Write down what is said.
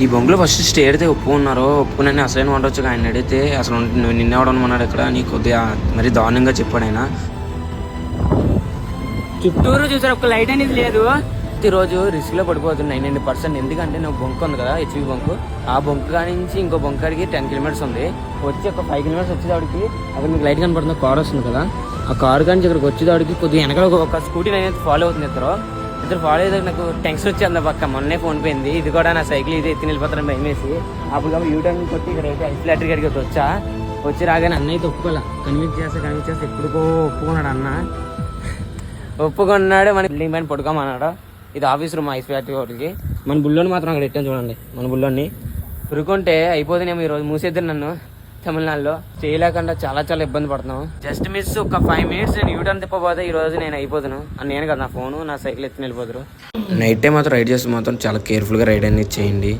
ఈ బొంగులో first stay అయితే ఒప్పుకున్నారు. ఒప్పుకుని అసలైన వండొచ్చు. ఆయన అడిగితే అసలు నువ్వు నిన్నెవడం అన్నాడు ఇక్కడ అని కొద్దిగా మరి దారుణంగా చెప్పాడు ఆయన. చుట్టూరు చూసారు, ఒక్క లైట్ అనేది లేదు. ప్రతిరోజు రిస్క్ లో పడిపోతుంది 99%. ఎందుకంటే నాకు బొంకు ఉంది కదా, హెచ్పి బొంకు. ఆ బొంకు కాడి నుంచి ఇంకో బొంకాడికి 10 కిలోమీటర్స్ ఉంది. వచ్చి ఒక 5 కిలోమీటర్స్ వచ్చేదాడికి అక్కడ మీకు లైట్ కనపడుతుంది, కార్ వస్తుంది కదా, ఆ కారు కానీ ఇక్కడికి వచ్చేదాడికి కొద్దిగా వెనకాల ఒక స్కూటీ అనేది ఫాలో అవుతుంది. ఇద్దరు ఫాలో అయ్యేది నాకు టెన్షన్ వచ్చేది. పక్క మొన్నే ఫోన్ పోయింది. ఇది కూడా నా సైకిల్ ఇది ఎత్తి నిలిపోతారని భయం వేసి అప్పుడు యూటర్న్ కొట్టి ఇక్కడ అయితే ఐసోలేటర్ గడికి వచ్చి రాగానే అన్నయ్య అయితే ఒప్పుకోలే. కన్విన్స్ చేస్తే ఎప్పుడుకో ఒప్పుకున్నాడు అన్న. ఒప్పుకున్నాడు. మన బిల్డింగ్ పైన పడుకోమన్నాడు. ఇది ఆఫీస్ రూమ్ ఐసోలేటర్ వాటికి. మన బుల్లోని మాత్రం అక్కడ ఎట్టాను చూడండి. మన బుల్లోని పురుకుంటే అయిపోతుందేమో ఈరోజు. మూసేద్దరు నన్ను తమిళనాడులో. చేయలేకుండా చాలా ఇబ్బంది పడుతున్నాం. జస్ట్ మిస్ ఒక 5 మినిట్స్ నేను యూటర్న్ తిప్పబోతే ఈ రోజు నేను అయిపోతాను. నేను కదా నా ఫోను నా సైకిల్ ఎత్తుని వెళ్ళిపోతారు. నైట్ టైం మాత్రం రైడ్ చేస్తే మాత్రం చాలా కేర్ఫుల్గా రైడ్ అనేది చేయండి.